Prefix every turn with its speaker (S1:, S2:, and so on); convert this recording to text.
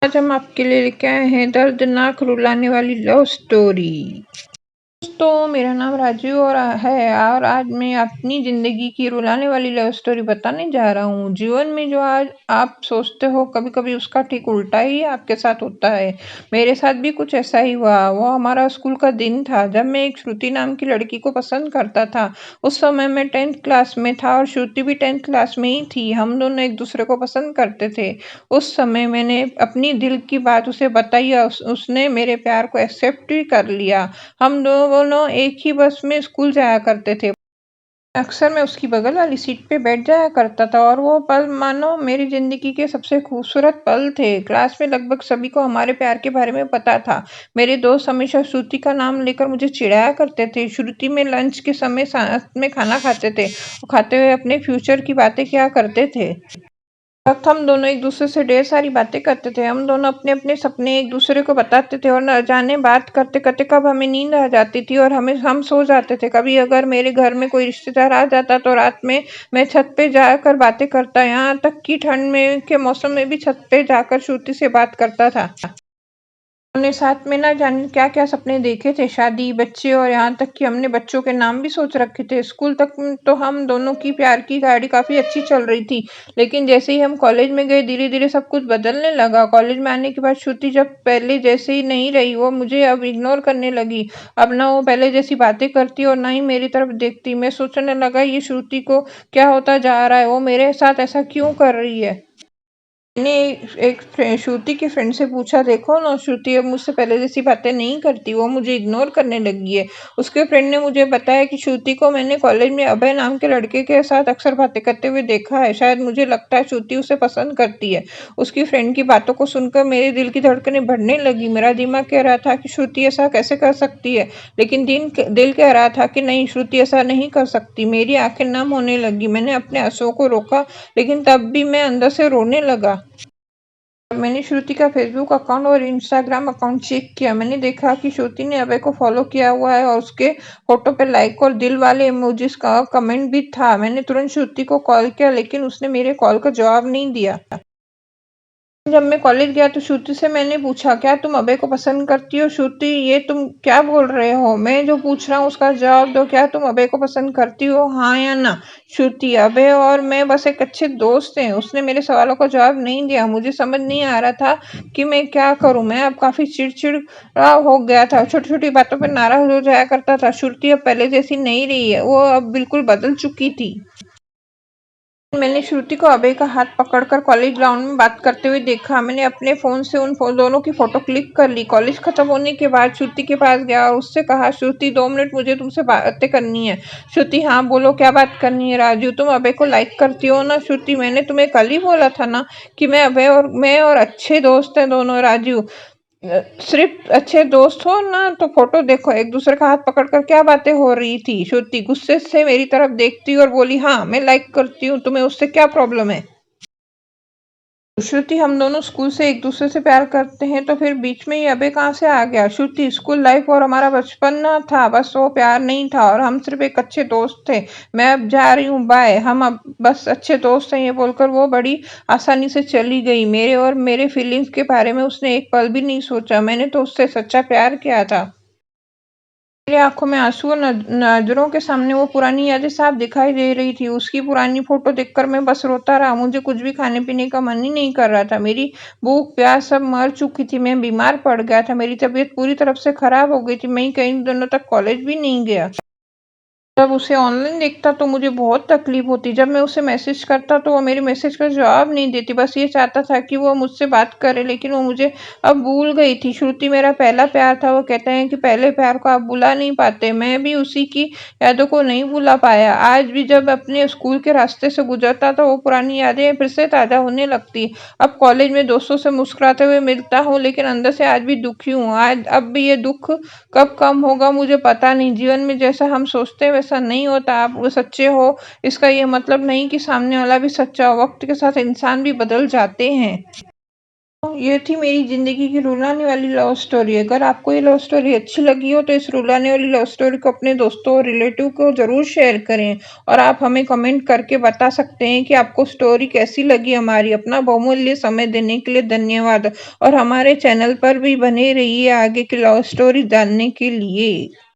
S1: आज हम आपके लिए लेके आए हैं दर्दनाक रुलाने वाली लव स्टोरी। दोस्तों, मेरा नाम राजू और आज मैं अपनी ज़िंदगी की रुलाने वाली लव स्टोरी बताने जा रहा हूँ। जीवन में जो आज आप सोचते हो कभी कभी उसका ठीक उल्टा ही आपके साथ होता है। मेरे साथ भी कुछ ऐसा ही हुआ। वो हमारा स्कूल का दिन था जब मैं एक श्रुति नाम की लड़की को पसंद करता था। उस समय मैं 10th क्लास में था और श्रुति भी 10th क्लास में ही थी। हम दोनों एक दूसरे को पसंद करते थे। उस समय मैंने अपनी दिल की बात उसे बताई और उसने मेरे प्यार को एक्सेप्ट भी कर लिया। हम दोनों एक ही बस में स्कूल जाया करते थे। अक्सर मैं उसकी बगल वाली सीट पे बैठ जाया करता था और वो पल मानो मेरी जिंदगी के सबसे खूबसूरत पल थे। क्लास में लगभग सभी को हमारे प्यार के बारे में पता था। मेरे दोस्त हमेशा श्रुति का नाम लेकर मुझे चिढ़ाया करते थे। श्रुति में लंच के समय साथ में खाना खाते थे। वो खाते हुए अपने फ्यूचर की बातें किया करते थे। वक्त हम दोनों एक दूसरे से ढेर सारी बातें करते थे। हम दोनों अपने अपने सपने एक दूसरे को बताते थे और न जाने बात करते करते कब हमें नींद आ जाती थी और हम सो जाते थे। कभी अगर मेरे घर में कोई रिश्तेदार आ जाता तो रात में मैं छत पे जाकर बातें करता। यहाँ तक कि ठंड में के मौसम में भी छत पे जाकर श्रुति से बात करता था। हमने साथ में ना जाने क्या क्या सपने देखे थे, शादी, बच्चे और यहाँ तक कि हमने बच्चों के नाम भी सोच रखे थे। स्कूल तक तो हम दोनों की प्यार की गाड़ी काफी अच्छी चल रही थी, लेकिन जैसे ही हम कॉलेज में गए धीरे धीरे सब कुछ बदलने लगा। कॉलेज में आने के बाद श्रुति जब पहले जैसे ही नहीं रही, वो मुझे अब इग्नोर करने लगी। अब ना वो पहले जैसी बातें करती और ना ही मेरी तरफ देखती। मैं सोचने लगा ये श्रुति को क्या होता जा रहा है, वो मेरे साथ ऐसा क्यों कर रही है। मैंने एक श्रुति की फ्रेंड से पूछा, देखो ना श्रुति अब मुझसे पहले जैसी बातें नहीं करती, वो मुझे इग्नोर करने लगी है। उसके फ्रेंड ने मुझे बताया कि श्रुति को मैंने कॉलेज में अभय नाम के लड़के के साथ अक्सर बातें करते हुए देखा है। शायद मुझे लगता है श्रुति उसे पसंद करती है। उसकी फ्रेंड की बातों को सुनकर मेरे दिल की धड़कनें बढ़ने लगी। मेरा दिमाग कह रहा था कि श्रुति ऐसा कैसे कर सकती है, लेकिन दिल कह रहा था कि नहीं, श्रुति ऐसा नहीं कर सकती। मेरी आंखें नम होने लगी। मैंने अपने आंसुओं को रोका, लेकिन तब भी मैं अंदर से रोने लगा। मैंने श्रुति का फेसबुक अकाउंट और इंस्टाग्राम अकाउंट चेक किया। मैंने देखा कि श्रुति ने अभय को फॉलो किया हुआ है और उसके फोटो पे लाइक और दिल वाले इमोजीज का कमेंट भी था। मैंने तुरंत श्रुति को कॉल किया, लेकिन उसने मेरे कॉल का जवाब नहीं दिया। जब मैं कॉलेज गया तो श्रुति से मैंने पूछा, क्या तुम अभय को पसंद करती हो? श्रुति, ये तुम क्या बोल रहे हो? मैं जो पूछ रहा हूँ उसका जवाब दो। क्या तुम अभय को पसंद करती हो, हाँ या ना? श्रुति, अभय और मैं बस एक अच्छे दोस्त हैं। उसने मेरे सवालों का जवाब नहीं दिया। मुझे समझ नहीं आ रहा था कि मैं क्या करूं। मैं अब काफी चिड़चिड़ा हो गया था। छोटी छोटी बातों पर नाराज हो जाया करता था। श्रुति अब पहले जैसी नहीं रही है, वो अब बिल्कुल बदल चुकी थी। मैंने श्रुति को अभय का हाथ पकड़कर कॉलेज ग्राउंड में बात करते हुए देखा। मैंने अपने फोन से दोनों की फोटो क्लिक कर ली। कॉलेज खत्म होने के बाद श्रुति के पास गया और उससे कहा, श्रुति 2 मिनट मुझे तुमसे बातें करनी है। श्रुति, हाँ बोलो, क्या बात करनी है? राजू, तुम अभय को लाइक करती हो ना? श्रुति, मैंने तुम्हें कल ही बोला था ना कि मैं और अच्छे दोस्त हैं दोनों। राजू, सिर्फ अच्छे दोस्त हो ना तो फोटो देखो। एक दूसरे का हाथ पकड़कर क्या बातें हो रही थी? श्रुति गुस्से से मेरी तरफ देखती और बोली, हाँ मैं लाइक करती हूँ, तुम्हें उससे क्या प्रॉब्लम है? श्रुति, हम दोनों स्कूल से एक दूसरे से प्यार करते हैं, तो फिर बीच में ये अबे कहाँ से आ गया? श्रुति, स्कूल लाइफ और हमारा बचपन ना था, बस वो प्यार नहीं था और हम सिर्फ एक अच्छे दोस्त थे। मैं अब जा रही हूँ, बाय, हम अब बस अच्छे दोस्त हैं। ये बोलकर वो बड़ी आसानी से चली गई। मेरे और मेरे फीलिंग्स के बारे में उसने एक पल भी नहीं सोचा। मैंने तो उससे सच्चा प्यार किया था। मेरी आंखों में आंसू और नजरों के सामने वो पुरानी यादें साफ दिखाई दे रही थी। उसकी पुरानी फोटो देखकर मैं बस रोता रहा। मुझे कुछ भी खाने पीने का मन ही नहीं कर रहा था। मेरी भूख प्यास सब मर चुकी थी। मैं बीमार पड़ गया था। मेरी तबीयत पूरी तरफ से खराब हो गई थी। मैं कई दिनों तक कॉलेज भी नहीं गया। जब उसे ऑनलाइन देखता तो मुझे बहुत तकलीफ होती। जब मैं उसे मैसेज करता तो वो मेरे मैसेज का जवाब नहीं देती। बस ये चाहता था कि वो मुझसे बात करे, लेकिन वो मुझे अब भूल गई थी। श्रुति मेरा पहला प्यार था। वो कहते हैं कि पहले प्यार को आप भुला नहीं पाते। मैं भी उसी की यादों को नहीं भुला पाया। आज भी जब अपने स्कूल के रास्ते से गुजरता तो वो पुरानी यादें फिर से ताजा होने लगती। अब कॉलेज में दोस्तों से मुस्कुराते हुए मिलता हूँ, लेकिन अंदर से आज भी दुखी हूँ। आज अब भी ये दुख कब कम होगा मुझे पता नहीं। जीवन में जैसा हम सोचते हैं वैसा नहीं होता। आप वो सच्चे हो, इसका ये मतलब नहीं कि सामने वाला भी सच्चा हो। वक्त के साथ इंसान भी बदल जाते हैं। ये थी मेरी ज़िंदगी की रुलाने वाली लव स्टोरी। अगर आपको ये लव स्टोरी अच्छी लगी हो तो इस रुलाने वाली लव स्टोरी को अपने दोस्तों और रिलेटिव को ज़रूर शेयर करें। और आप हमें कमेंट करके बता सकते हैं कि आपको स्टोरी कैसी लगी हमारी। अपना बहुमूल्य समय देने के लिए धन्यवाद और हमारे चैनल पर भी बने रहिए आगे की लव स्टोरी जानने के लिए।